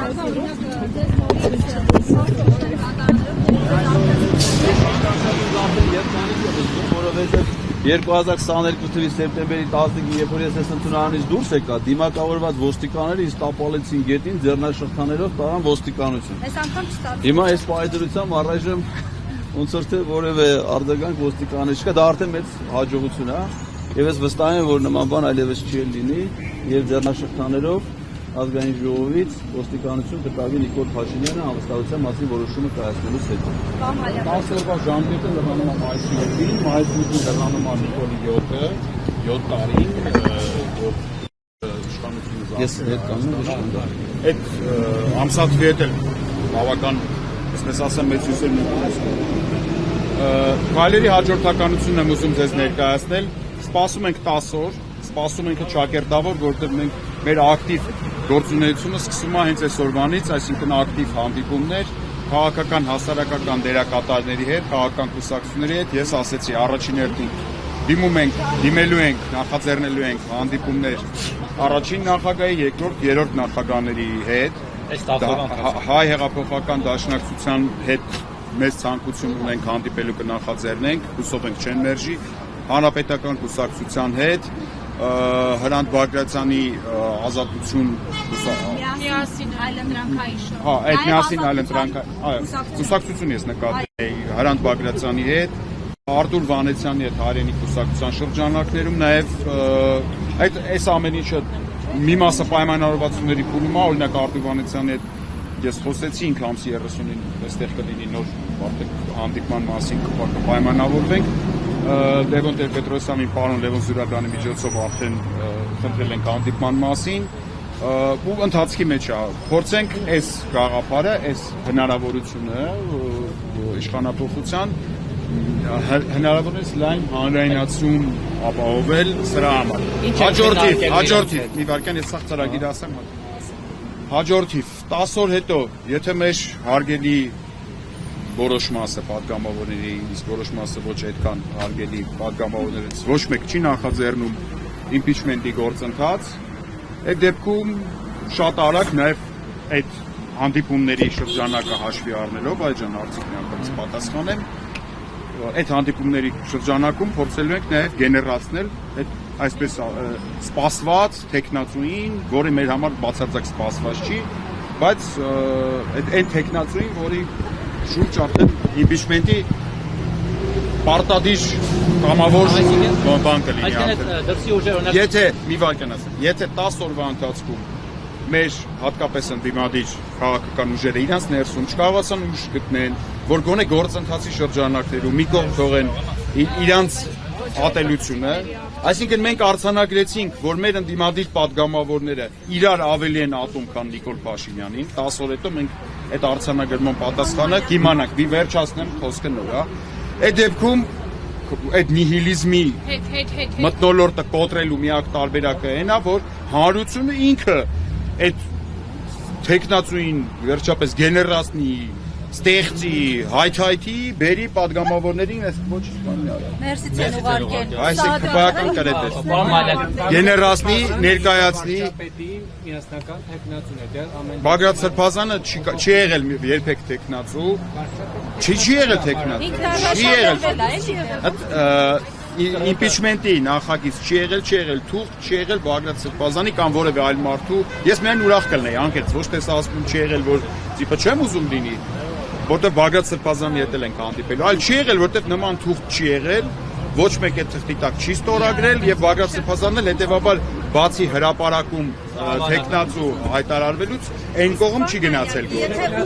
2022 թվականի սեպտեմբերի 15-ին, երբ որ ես այս ընդունարանից դուրս եկա, դիմակավորված ոստիկանները ինձ տապալեցին գետին ձեռնաշղթաներով տարան ոստիկանություն։ Այս անգամ չստացվեց։ Հիմա այս պայծրությամբ առայժմ ոնց որ թե որևէ արձագանք ոստիկանը չկա, դա արդեն մեծ հաջողություն է, եւ ես վստահ եմ, որ նման բան այլևս չի լինի, եւ ձեռնաշղթաներով ազգային ժողովից ոստիկանություն կտավի Նիկոլ Փաշինյանը անվստահության մասին որոշումը կայացնելուց հետո։ 10 օրվա ժամկետը լրանում է մայիսի 7-ին, մայիսի 8-ին լրանում է Նիկոլի 7 տարին, իշխանությունը Ես հետ կանում եմ այդ ամսաթվի հետ էլ բավական, այսպես ասեմ, մեծ հույսեր ունենք։ Քայլերի հաջորդականությունն եմ ուզում ձեզ ներկայացնել, սպասում ենք 10 օր, սպասում ենք ճակերտավոր, որտեղ մենք մեր ակտիվ գործունեությունը սկսում է հենց այս օրվանից, այսինքն ակտիվ հանդիպումներ, քաղաքական, հասարակական դերակատարների հետ, քաղաքական կուսակցությունների հետ, ես ասեցի առաջին հերթին դիմելու ենք, նախաձեռնելու ենք հանդիպումներ առաջին նախագահի, երկրորդ, երրորդ նախագահների հետ, հայ հեղափոխական դաշնակցության հետ մեծ ցանկություն ունենք հանդիպելու կնախաձեռնենք, հուսով ենք չեն մերժի, հանրապետական կուսակցության հետ, Հրանտ Բագրատյանի ազատություն միասին այլընտրանքային շոու։ Հա, այդ միասին այլընտրանքային կուսակցություն ես նկատի Հրանտ Բագրատյանի հետ, Արտուր Վանեցյանի հետ հայրենի կուսակցության շրջանակներում, նաև այս ամեն ինչը մի մասը պայմանավորվածությունների փուլում է, օրինակ Արտուր Վանեցյանի հետ ես խոսեցի ինքը ամսի 30-ին այստեղ կլինի նոր հանդիպման մասին կպայմանավորվենք։ Լևոն Տեր-Պետրոսյանի, պարոն Լևոն Զուրաբյանի միջոցով արդեն խնդրել ենք հանդիպման մասին ու ընթացքի մեջ է փորձենք այս գաղափարը, այս հնարավորությունը իշխանափոխության հնարավորինս լայն հանրայնացում ապահովել սրա համար։ Հաջորդիվ, մի վարքյան ես սաղ ծրագիր ասեմ, հաջորդիվ 10 օր հետո, եթե մեր հարգելի որոշ մասը պատգամավորների, իսկ որոշ մասը ոչ այդքան հարգելի պատգամավորներից ոչ մեկ չի նախաձեռնում իմպիչմենտի գործընթաց, այդ դեպքում շատ արագ նաև այդ հանդիպումների շրջանակը հաշվի առնելով, այժմ արդյոք միանգամից պատասխանեմ, այդ հանդիպումների շրջանակում փորձելու ենք նաև գեներացնել այդ այսպես սպասված տեխնացուին, որը մեր համար բացարձակ սպասված չի, բայց այն տեխնացուին, որի շուրջ արդեն իմպիչմենտի պարտադիր կամավոր բան կլինի արդեն։ Եթե մի վարքյան ասեմ, եթե 10 օրվա ընթացքում մեր հատկապես ընդդիմադիր քաղաքական ուժերը իրանց ներսում չկարողացան ուժ գտնեն, որ գոնե գործընթացի շրջանակներում մի կողմ թողեն իրանց ատելությունը, այսինքն մենք արձանագրեցինք, որ մեր ընդդիմադիր պատգամավորները իրար ավելի են ատում, քան Նիկոլ Փաշինյանին, 10 օր հետո մենք այդ արձանագրման պատասխանը կիմանանք, վերջացնեմ խոսքը նոր, այդ դեպքում այդ նիհիլիզմի մթնոլորտը կոտրելու միակ տարբերակը այն է, որ հանրությունը ինքը այդ տեխնացուին վերջապես գեներացնի, ստեղծի, հայթայթի, բերի պատգամավորներին այս ոչ բան արա։ Մերսի ցեն ուղարկել։ Այս է քվեական կրետ է։ Գեներացնի, ներկայացնի միասնական տեխնացուն է դեռ ամեն Բագրատ Սրբազանը չի եղել երբեք տեխնացու, չի եղել տեխնացու, չի եղել իմպիչմենտի նախագիծ չի եղել թուղթ, չի եղել Բագրատ Սրբազանի կամ որևէ այլ մարդու, ես միայն ուրախ կլինեի, անկեղծ ոչ թե սա ասում չի եղել, որ տիպը չեմ ուզում լինի, որտեղ Բագրատ Սրբազանի հետ ենք հանդիպելու, այլ չի եղել, որտեղ նման թուղթ չի եղել, ոչ մեկ այդ թղթի տակ չի ստորագրել եւ Բագրատ Սրբազանն էլ հետեւաբար բացի հրապարակում տեխնացու հայտարարվելուց այն կողմ չի գնացել գործ։